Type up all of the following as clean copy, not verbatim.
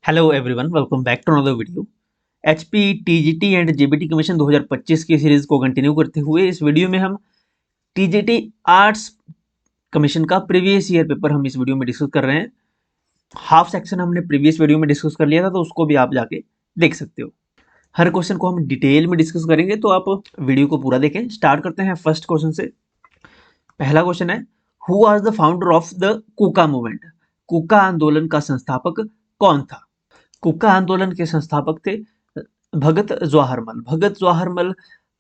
Hello everyone, welcome back to another video. HP TGT and GBT commission 2025 की series को continue करते हुए इस वीडियो में हम टीजीटी आर्ट्स कमीशन का प्रीवियस ईयर पेपर हम इस वीडियो में डिस्कस कर रहे हैं। हाफ सेक्शन हमने प्रीवियस वीडियो में डिस्कस कर लिया था, तो उसको भी आप जाके देख सकते हो। हर क्वेश्चन को हम डिटेल में डिस्कस करेंगे, तो आप वीडियो को पूरा देखें। स्टार्ट करते हैं फर्स्ट क्वेश्चन से। पहला क्वेश्चन है, who was the founder of the Kuka movement? Kuka आंदोलन का संस्थापक कौन था? कुका आंदोलन के संस्थापक थे भगत जवाहरमल। भगत जवाहरमल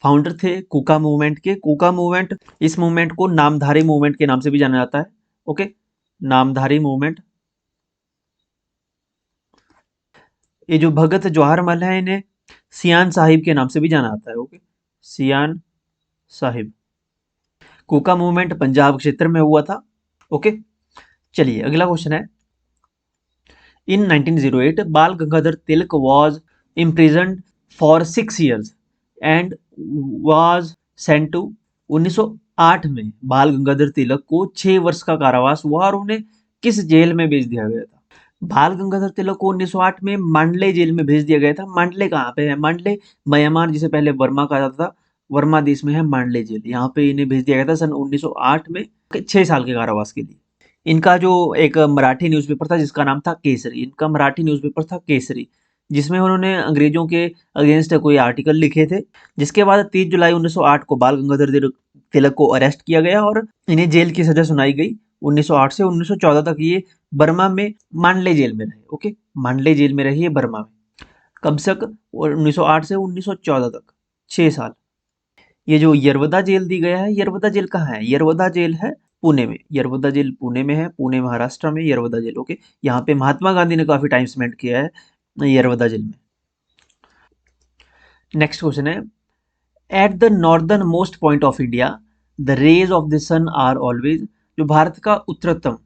फाउंडर थे कुका मूवमेंट के। कुका मूवमेंट, इस मूवमेंट को नामधारी मूवमेंट के नाम से भी जाना जाता है। Okay, Namdhari movement. ये जो भगत जवाहरमल है, इन्हें सियान साहिब के नाम से भी जाना जाता है। ओके, सियान साहिब। कुका मूवमेंट पंजाब क्षेत्र में हुआ था। ओके, चलिए अगला क्वेश्चन है। In 1908, Bal Gangadhar Tilak was imprisoned for 6 years and was sent to 1908 में बाल गंगाधर तिलक को 6 वर्ष का कारावास हुआ और उन्हें किस जेल में भेज दिया गया था? बाल गंगाधर तिलक को 1908 में मांडले जेल में भेज दिया गया था। मांडले कहाँ पे है? मांडले म्यांमार, जिसे पहले बर्मा कहा जाता था, वर्मा देश में है मांडले जेल। यहाँ पे इन्हें भेज दिया गया था सन 1908 में 6 साल के कारावास के लिए। इनका जो एक मराठी न्यूज़पेपर था जिसका नाम था केसरी, इनका मराठी न्यूज़पेपर था केसरी, जिसमें उन्होंने अंग्रेजों के अगेंस्ट कोई आर्टिकल लिखे थे। जिसके बाद 30 जुलाई 1908 को बाल गंगाधर तिलक को अरेस्ट किया गया और इन्हें जेल की सजा सुनाई गई। 1908 से 1914 तक ये बर्मा में मांडले जेल में रहे। ओके, मांडले जेल में रही है बर्मा में कब तक? 1908 से 1914 तक, 6 साल। ये जो यरवदा जेल दी गया है, यरवदा जेल कहाँ है? यरवदा जेल है पुणे में। यरवदा जेल पुणे में है, पुणे महाराष्ट्र में यरवदा जेल। ओके, यहाँ पे महात्मा गांधी ने काफी टाइम स्पेंड किया है यरवदा जेल में। नेक्स्ट क्वेश्चन है, at the northern most point of India the rays of the sun are always. जो भारत का उत्तरतम,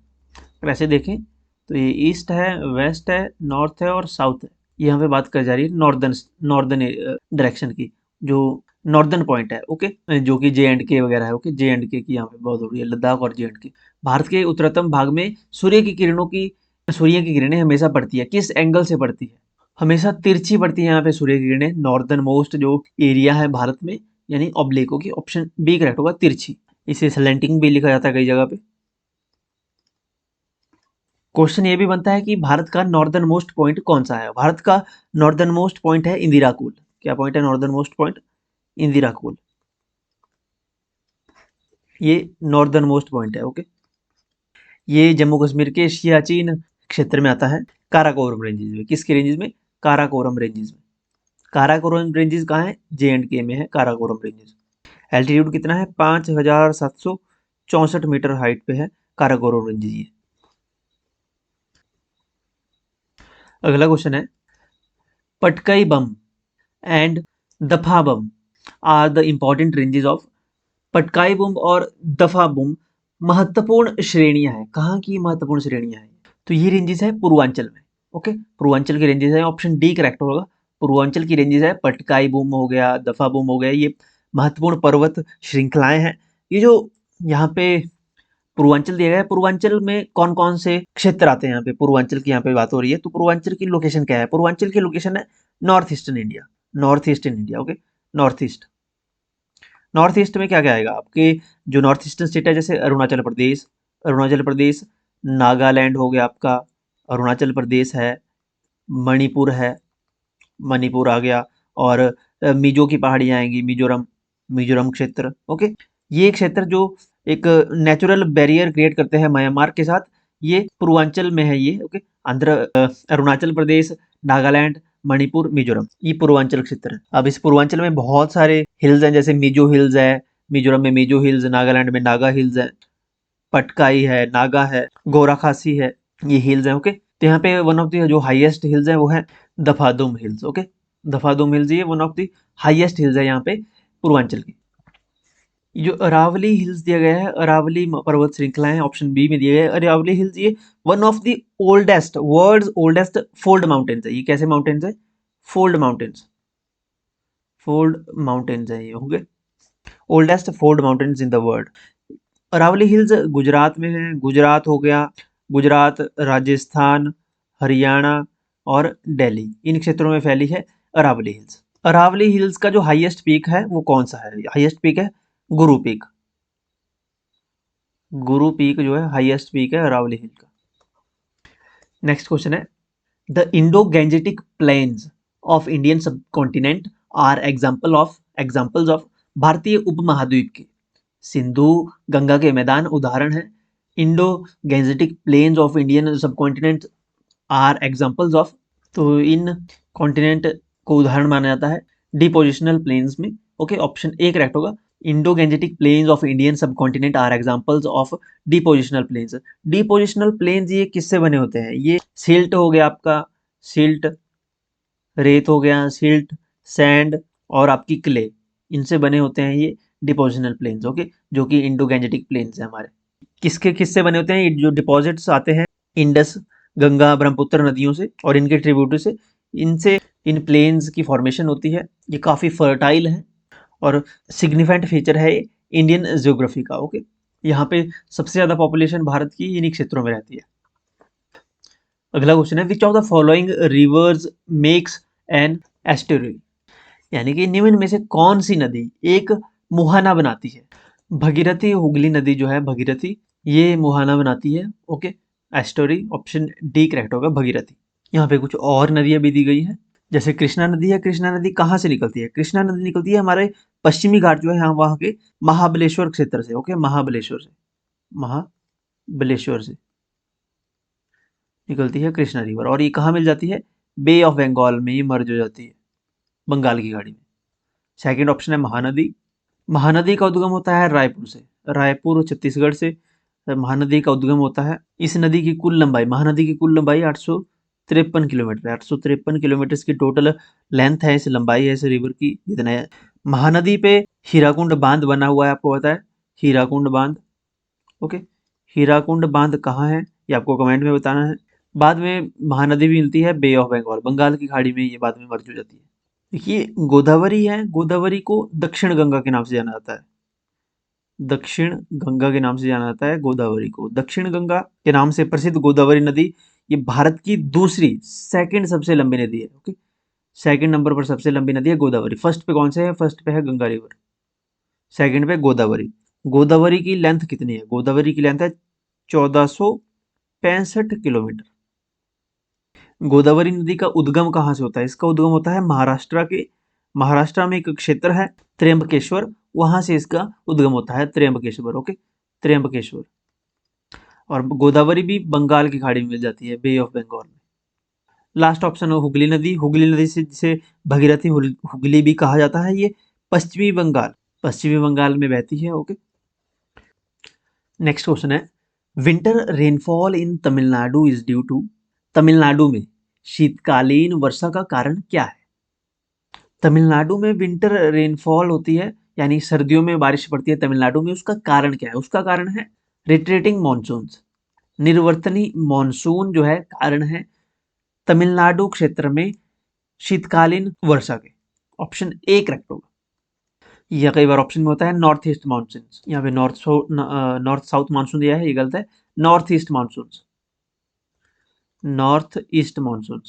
वैसे देखें तो ये ईस्ट है, वेस्ट है, नॉर्थ है और साउथ है। यहाँ पे बात कर जा रही है नॉर्दर्न नॉर्दर्न डायरेक्शन की, जो नॉर्दर्न पॉइंट है। ओके, जो कि जे एंड के वगैरह है। ओके, जे एंड के की यहाँ पे बहुत हो रही है, लद्दाख और जे एंड के। भारत के उत्तरतम भाग में सूर्य की किरणें हमेशा पड़ती है। किस एंगल से पड़ती है? हमेशा तिरछी पड़ती है यहाँ पे सूर्य की किरणें। नॉर्दर्न मोस्ट जो एरिया है भारत में, यानी ऑब्लिक। होगी, ऑप्शन बी करेक्ट होगा, तिरछी। इसे स्लैंटिंग भी लिखा जाता है कई जगह पे। क्वेश्चन ये भी बनता है कि भारत का नॉर्दर्न मोस्ट पॉइंट कौन सा है? भारत का नॉर्दर्न मोस्ट पॉइंट है इंदिरा कूल। क्या पॉइंट है northern most point? Indira cool, ये नॉर्दर्न मोस्ट पॉइंट है। ओके, ये जम्मू कश्मीर के सियाचिन क्षेत्र में आता है, काराकोरम रेंजेस में। किसके रेंजेस में? काराकोरम रेंजेस में। काराकोरम रेंजेस कहाँ है? जे एंड के में है काराकोरम रेंजेस। एल्टीट्यूड कितना है? 5764 मीटर हाइट पे है काराकोरम रेंजेस ये। अगला क्वेश्चन है, Patkai Bum and Dapha Bum are the important ranges of. Patkai Bum और दफा बम महत्वपूर्ण श्रेणियां हैं। कहाँ की महत्वपूर्ण श्रेणियां हैं? तो ये रेंजेस है पूर्वांचल में। ओके, पूर्वांचल की रेंजेस है, ऑप्शन डी करेक्ट होगा। पूर्वांचल की रेंजेस है, पटकाई बम हो गया, दफा बम हो गया, ये महत्वपूर्ण पर्वत श्रृंखलाएं हैं। ये जो यहाँ पे पूर्वांचल दिया गया है, पूर्वांचल में कौन कौन से क्षेत्र आते हैं? यहाँ पे पूर्वांचल की यहाँ पे बात हो रही है, तो पूर्वांचल की लोकेशन क्या है? पूर्वांचल की लोकेशन है north eastern India. North eastern India. Okay, north east. North east में क्या क्या आएगा आपके? जो नॉर्थ ईस्टर्न स्टेट है, जैसे अरुणाचल प्रदेश, अरुणाचल प्रदेश, नागालैंड हो गया आपका, अरुणाचल प्रदेश है, मणिपुर है, मणिपुर आ गया, और मिजो की पहाड़ियाँ आएंगी, मिजोरम, मिजोरम क्षेत्र। ओके, ये क्षेत्र जो एक नेचुरल बैरियर क्रिएट करते हैं म्यांमार के साथ, ये पूर्वांचल में है ये। ओके, अरुणाचल प्रदेश, नागालैंड, मणिपुर, मिजोरम, ये पूर्वांचल क्षेत्र है। अब इस पूर्वांचल में बहुत सारे हिल्स हैं, जैसे मिजो हिल्स है, मिजोरम में मिजो हिल्स, नागालैंड में नागा हिल्स है, पटकाई है, नागा है, गोराखासी है, ये हिल्स हैं। ओके, तो यहाँ पे वन ऑफ द जो हाईएस्ट हिल्स है वो है दफादुम हिल्स। ओके, दफादुम हिल्स ये one of the highest hills है यहाँ पे पूर्वांचल की। जो अरावली हिल्स दिया गया है, अरावली पर्वत श्रृंखला है, ऑप्शन बी में दिया गया है। अरावली हिल्स ये one of the oldest, world's oldest fold mountains है। ये कैसे माउंटेन्स है? फोल्ड माउंटेन्स, फोल्ड माउंटेन्स है ये। होंगे oldest fold mountains in the world. Aravalli hills Gujarat में है। गुजरात हो गया, गुजरात, राजस्थान, हरियाणा, और दिल्ली, इन क्षेत्रों में फैली है अरावली हिल्स। अरावली हिल्स का जो हाईएस्ट पीक है वो कौन सा है? हाईएस्ट पीक है गुरु पीक। गुरु पीक जो है हाईएस्ट पीक है अरावली हिल का। नेक्स्ट क्वेश्चन है, the Indo Gangetic plains of Indian subcontinent are examples of भारतीय उपमहाद्वीप के। सिंधु गंगा के मैदान उदाहरण है। Indo Gangetic plains of Indian subcontinent are examples of, तो इन कॉन्टिनेंट को उदाहरण माना जाता है डिपोजिशनल प्लेन्स में। ओके, ऑप्शन ए करेक्ट होगा। Indo Gangetic plains of Indian subcontinent are examples of depositional plains. Depositional plains ये किससे बने होते हैं? ये सिल्ट हो गया आपका, सिल्ट, रेत हो गया, सिल्ट, सैंड और आपकी क्ले, इनसे बने होते हैं ये डिपोजिशनल प्लेन्स। ओके, जो कि इंडो गैंजेटिक प्लेन्स है हमारे। किसके किससे बने होते हैं? ये जो डिपॉजिट्स आते हैं इंडस, गंगा, ब्रह्मपुत्र नदियों से और इनके ट्रिब्यूटरी से, इनसे इन प्लेन्स की फॉर्मेशन होती है। ये काफ़ी फर्टाइल है और सिग्निफिकेंट फीचर है इंडियन ज्योग्राफी का। ओके, यहाँ पे सबसे ज़्यादा पॉपुलेशन भारत की इन्हीं क्षेत्रों में रहती है। अगला क्वेश्चन है, which of the following rivers makes an estuary, यानी कि निम्न में से कौन सी नदी एक मुहाना बनाती है? भगीरथी, हुगली नदी जो है भगीरथी, ये मुहाना बनाती है। Okay, story, option D correct होगा, भगीरथी। यहाँ पे कुछ और नदियां भी दी गई है, जैसे कृष्णा नदी है। कृष्णा नदी कहाँ से निकलती है? कृष्णा नदी निकलती है हमारे पश्चिमी घाट जो है यहाँ, वहाँ के महाबलेश्वर क्षेत्र से। ओके, महाबलेश्वर से, महाबलेश्वर से निकलती है कृष्णा रिवर, और ये कहाँ मिल जाती है? बे ऑफ बंगाल में ये मर्ज हो जाती है, बंगाल की खाड़ी में। सेकंड ऑप्शन है महानदी। महानदी का उद्गम होता है रायपुर से, रायपुर छत्तीसगढ़ से महानदी का उद्गम होता है। इस नदी की कुल लंबाई, महानदी की कुल लंबाई 853 किलोमीटर है। 853 किलोमीटर की टोटल लेंथ है, इस लंबाई है इस रिवर की, जितना है। महानदी पे हीराकुंड बांध बना हुआ है, आपको पता है हीराकुंड बांध। ओके, हीराकुंड बांध कहाँ है ये आपको कमेंट में बताना है। बाद में महानदी भी मिलती है बे ऑफ बंगाल, बंगाल की खाड़ी में, ये बाद में मर्ज हो जाती है। देखिए गोदावरी है, गोदावरी को दक्षिण गंगा के नाम से जाना जाता है। दक्षिण गंगा के नाम से जाना जाता है गोदावरी को। दक्षिण गंगा के नाम से प्रसिद्ध गोदावरी नदी ये भारत की दूसरी, सेकंड सबसे लंबी नदी है। ओके, सेकंड नंबर पर सबसे लंबी नदी है गोदावरी। फर्स्ट पे कौन से है? फर्स्ट पे है गंगा रिवर, सेकंड पे गोदावरी। गोदावरी की लेंथ कितनी है? गोदावरी की लेंथ है 1465 किलोमीटर। गोदावरी नदी का उद्गम कहाँ से होता है? इसका उद्गम होता है महाराष्ट्र में एक क्षेत्र है त्र्यंबकेश्वर, वहां से इसका उद्गम होता है, त्र्यंबकेश्वर। ओके, त्र्यंबकेश्वर। और गोदावरी भी बंगाल की खाड़ी में मिल जाती है, बे ऑफ बंगाल में। लास्ट ऑप्शन है हुगली नदी। हुगली नदी से जिसे भगीरथी हुगली भी कहा जाता है, ये पश्चिमी बंगाल में बहती है। ओके, नेक्स्ट क्वेश्चन है, winter rainfall in Tamil Nadu is due to, Tamil Nadu में शीतकालीन वर्षा का कारण क्या है? तमिलनाडु में विंटर रेनफॉल होती है, यानी सर्दियों में बारिश पड़ती है तमिलनाडु में, उसका कारण क्या है? उसका कारण है रिट्रेटिंग मॉनसून्स, निर्वर्तनी मॉनसून जो है कारण है तमिलनाडु क्षेत्र में शीतकालीन वर्षा के। ऑप्शन ए करेक्ट होगा। यह कई बार ऑप्शन में होता है नॉर्थ ईस्ट मानसून, यहाँ पे नॉर्थ साउथ मानसून दिया है, ये गलत है। North east monsoon, north east monsoon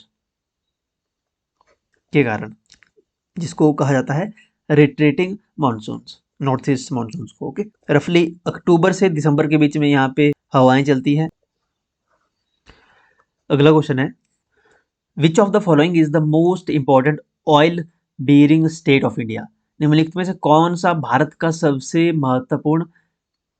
के कारण, जिसको कहा जाता है retreating monsoons, north east monsoons को। ओके, रफली अक्टूबर से दिसंबर के बीच में यहाँ पे हवाएं चलती हैं। अगला क्वेश्चन है, which of the following is the most important oil bearing state of India? निम्नलिखित में से कौन सा भारत का सबसे महत्वपूर्ण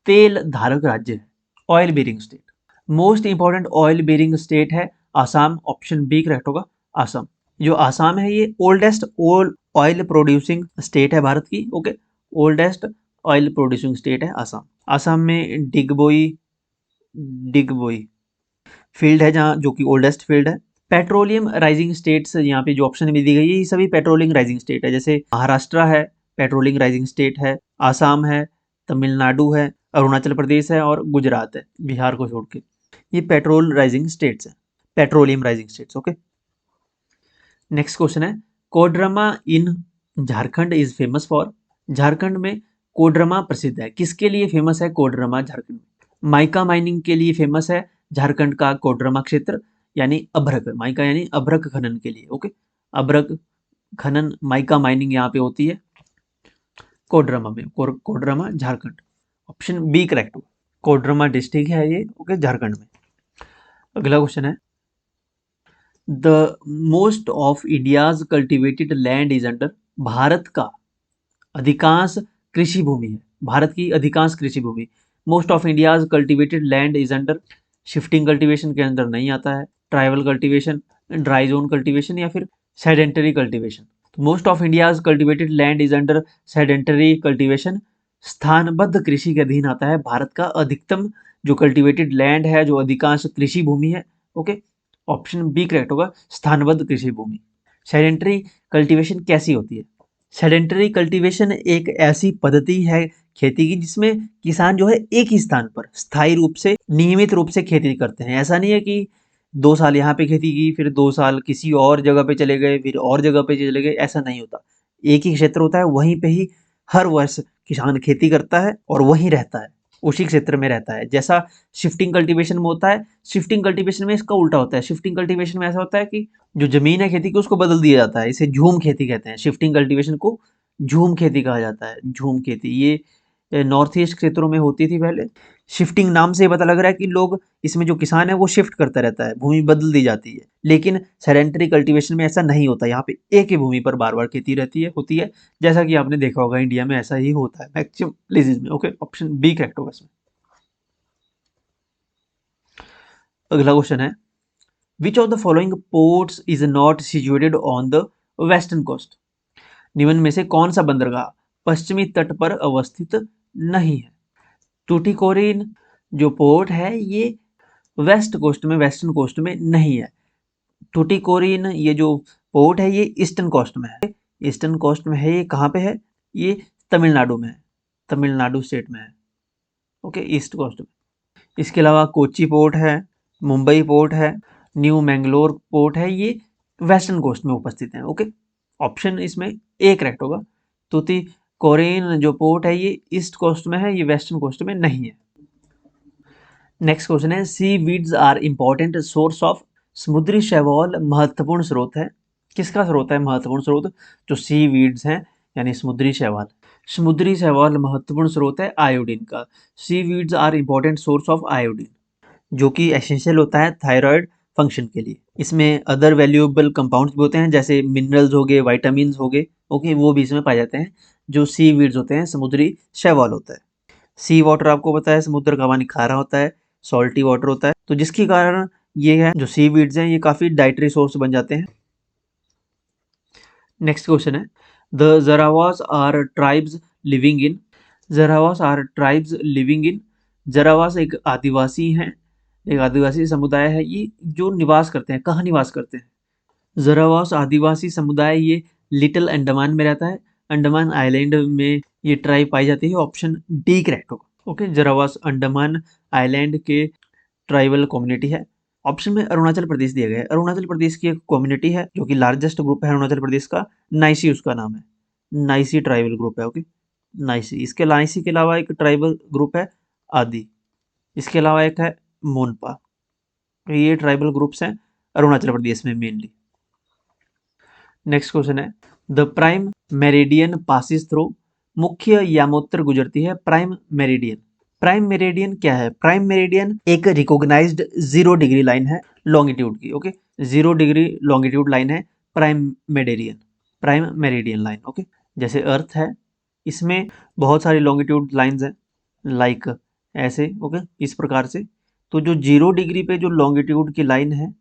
तेल धारक राज्य है? Oil bearing state, most important oil bearing state है आसाम। ऑप्शन बी करेक्ट होगा, आसाम। जो आसाम है ये ओल्डेस्ट ऑयल प्रोड्यूसिंग स्टेट है भारत की। Okay, oldest oil producing state है आसाम। आसाम में डिगबोई फील्ड है जहाँ, जो कि ओल्डेस्ट फील्ड है। पेट्रोलियम राइजिंग स्टेट्स यहाँ पे जो ऑप्शन में दी गई है, ये सभी पेट्रोलिंग राइजिंग स्टेट है। जैसे महाराष्ट्र है, पेट्रोलिंग राइजिंग स्टेट है। आसाम है, तमिलनाडु है, अरुणाचल प्रदेश है और गुजरात है, बिहार को छोड़ के। ये पेट्रोल राइजिंग स्टेट्स है, petroleum rising states. Okay, next question है, Koderma in Jharkhand is famous for, Jharkhand में कोडरमा प्रसिद्ध है, किसके लिए फेमस है कोडरमा झारखंड में? माइका माइनिंग के लिए फेमस है झारखंड का कोडरमा क्षेत्र, यानी अभ्रक, माइका यानी अभ्रक खनन के लिए। ओके, अभ्रक खनन माइका माइनिंग यहाँ पे होती है कोडरमा में, Koderma Jharkhand. Option B correct हो, कोडरमा डिस्ट्रिक्ट है ये, ओके, झारखंड में। अगला क्वेश्चन है, the most of India's cultivated land is under, Bharat का अधिकांश कृषि भूमि है, भारत की अधिकांश कृषि भूमि, most of India's cultivated land is under, shifting cultivation के अंदर नहीं आता है, tribal cultivation, dry zone cultivation या फिर सेडेंटरी कल्टीवेशन। तो most of India's cultivated land is under sedentary cultivation, स्थानबद्ध कृषि के अधीन आता है भारत का अधिकतम जो कल्टिवेटेड लैंड है, जो अधिकांश कृषि भूमि है। ओके, ऑप्शन बी करेक्ट होगा, स्थानबद्ध कृषि भूमि। सेडेंटरी कल्टीवेशन कैसी होती है? सेडेंटरी कल्टीवेशन एक ऐसी पद्धति है खेती की जिसमें किसान जो है एक ही स्थान पर स्थायी रूप से नियमित रूप से खेती करते हैं। ऐसा नहीं है कि 2 साल यहाँ पे खेती की, फिर 2 साल किसी और जगह पे चले गए, फिर और जगह पे चले गए, ऐसा नहीं होता। एक ही क्षेत्र होता है, वहीं पे ही हर वर्ष किसान खेती करता है और वहीं रहता है, उसी क्षेत्र में रहता है। जैसा शिफ्टिंग कल्टीवेशन में होता है, शिफ्टिंग कल्टीवेशन में इसका उल्टा होता है। शिफ्टिंग कल्टीवेशन में ऐसा होता है कि जो जमीन है खेती की उसको बदल दिया जाता है, इसे झूम खेती कहते हैं। शिफ्टिंग कल्टीवेशन को झूम खेती कहा जाता है, झूम खेती। ये नॉर्थ ईस्ट क्षेत्रों में होती थी पहले। शिफ्टिंग नाम से पता लग रहा है कि लोग इसमें जो किसान है वो शिफ्ट करता रहता है, भूमि बदल दी जाती है। लेकिन सेडेंटरी कल्टीवेशन में ऐसा नहीं होता, यहाँ पे एक ही भूमि पर बार बार खेती रहती है, होती है, जैसा कि आपने देखा होगा इंडिया में ऐसा ही होता है मैक्सिमम प्लेसेस में। ओके, ऑप्शन बी करेक्ट होगा इसमें। अगला क्वेश्चन है, which of the following ports is not situated on the western coast, निम्न में से कौन सा बंदरगाह पश्चिमी तट पर अवस्थित नहीं है? टूटिकोरिन जो पोर्ट है ये वेस्टर्न कोस्ट में नहीं है। टूटिकोरिन ये जो पोर्ट है ये ईस्टर्न कोस्ट में है। ईस्टर्न कोस्ट में है, ये कहाँ पे है? ये तमिलनाडु में है, तमिलनाडु स्टेट में है। ओके, ईस्ट कोस्ट में। इसके अलावा कोच्चि पोर्ट है, मुंबई पोर्ट है, न्यू मैंगलोर पोर्ट है, ये वेस्टर्न कोस्ट में उपस्थित हैं। ओके, ऑप्शन इसमें ए करेक्ट होगा। टूटिकोरिन जो पोर्ट है ये ईस्ट कोस्ट में है, ये वेस्टर्न कोस्ट में नहीं है। नेक्स्ट क्वेश्चन है, seaweeds are important source of, समुद्री शैवाल महत्वपूर्ण स्रोत है, किसका स्रोत है महत्वपूर्ण स्रोत? जो सी वीड्स हैं यानी समुद्री शैवाल, समुद्री शैवाल महत्वपूर्ण स्रोत है आयोडीन का। Seaweeds are important source of iodine, जो कि एसेंशियल होता है थायराइड फंक्शन के लिए। इसमें अदर वैल्यूएबल कंपाउंड्स भी होते हैं, जैसे मिनरल्स हो गए, विटामिन हो गए, ओके, वो भी इसमें पाए जाते हैं। जो सी वीड्स होते हैं समुद्री शैवाल होता है। सी वाटर आपको पता है समुद्र का पानी खारा होता है, सॉल्टी वाटर होता है, तो जिसके कारण ये है जो सी वीड्स हैं ये काफ़ी डाइटरी सोर्स बन जाते हैं। नेक्स्ट क्वेश्चन है, the Jarawas are tribes living in, Jarawas are tribes living in, Jarawas एक आदिवासी हैं, एक आदिवासी समुदाय है, ये जो निवास करते हैं, कहाँ निवास करते हैं? जरावास आदिवासी समुदाय ये लिटिल अंडमान में रहता है, अंडमान आइलैंड में ये ट्राइब पाई जाती है। ऑप्शन डी करेक्ट होगा। ओके, जरावास अंडमान आइलैंड के ट्राइबल कम्युनिटी है। ऑप्शन में अरुणाचल प्रदेश दिया गया है, अरुणाचल प्रदेश की एक कम्युनिटी है जो कि लार्जेस्ट ग्रुप है अरुणाचल प्रदेश का, नाइसी उसका नाम है, नाइसी ट्राइबल ग्रुप है। ओके, नाइसी। इसके नाइसी के अलावा एक ट्राइबल ग्रुप है आदि, इसके अलावा एक है मोनपा। ये ट्राइबल ग्रुप्स हैं अरुणाचल प्रदेश में मेनली। नेक्स्ट क्वेश्चन है, the prime meridian passes through, मुख्य यामोत्तर गुजरती है प्राइम मेरिडियन। प्राइम मेरिडियन क्या है? प्राइम मेरिडियन एक रिकॉग्नाइज्ड 0 डिग्री लाइन है लॉन्गिट्यूड की। ओके, 0 डिग्री लॉन्गिट्यूड लाइन है prime meridian, prime meridian line. Okay, जैसे अर्थ है इसमें बहुत सारी लॉन्गिट्यूड लाइंस हैं, लाइक ऐसे। ओके, इस प्रकार से। तो जो 0 डिग्री पे जो लॉन्गिट्यूड की लाइन है,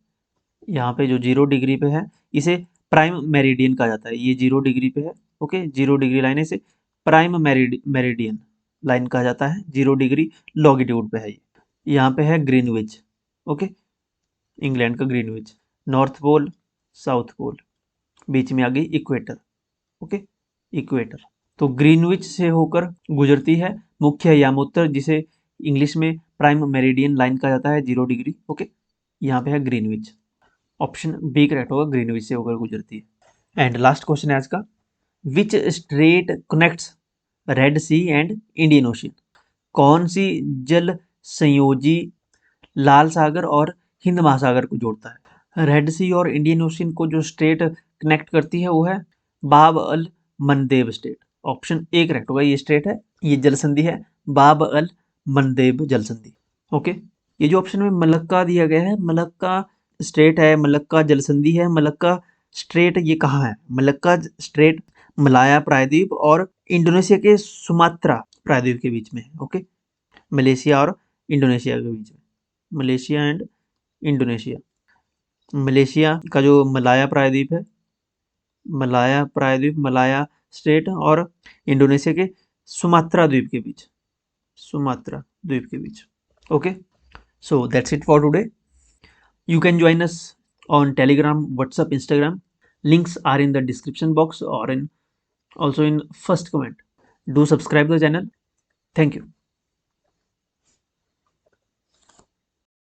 यहाँ पे जो 0 डिग्री पे है, इसे प्राइम मेरिडियन कहा जाता है। ये 0 डिग्री पे है। ओके, 0 डिग्री लाइन है, इसे प्राइम मेरिडियन लाइन कहा जाता है। 0 डिग्री लॉन्गिट्यूड पे है ये। यहाँ पे है ग्रीनविच। ओके, इंग्लैंड का Greenwich, north pole, south pole, बीच में आ गई इक्वेटर। Okay, equator. तो ग्रीनविच से होकर गुजरती है मुख्य यामोत्तर, जिसे इंग्लिश में प्राइम मेरिडियन लाइन कहा जाता है, 0 डिग्री। ओके, यहाँ पे है ग्रीनविच। ऑप्शन बी करेक्ट होगा, ग्रीनविच से होकर गुजरती है। एंड लास्ट क्वेश्चन है आज का, which strait connects Red Sea and Indian Ocean, कौन सी जल संयोजी लाल सागर और हिंद महासागर को जोड़ता है? रेड सी और इंडियन ओशन को जो स्टेट कनेक्ट करती है वो है बाब अल मंदेब स्टेट। ऑप्शन ए करेक्ट होगा, ये स्टेट है, ये जल संधि है बाब अल मंदेब जल संधि। ओके, ये जो ऑप्शन में मलक्का दिया गया है, मलक्का स्टेट है, मलक्का जल संधि है, मलक्का स्ट्रेट ये कहाँ है? मलक्का स्ट्रेट मलाया प्रायद्वीप और इंडोनेशिया के सुमात्रा प्रायद्वीप के बीच में है। ओके, मलेशिया और इंडोनेशिया के बीच में, मलेशिया एंड इंडोनेशिया। मलेशिया का जो मलाया प्रायद्वीप है, मलाया प्रायद्वीप, मलाया स्टेट और इंडोनेशिया के सुमात्रा द्वीप के बीच, सुमात्रा द्वीप के बीच। Okay, so that's it for today. You can join us on Telegram, WhatsApp, Instagram. Links are in the description box or in also in first comment. Do subscribe the channel. Thank you.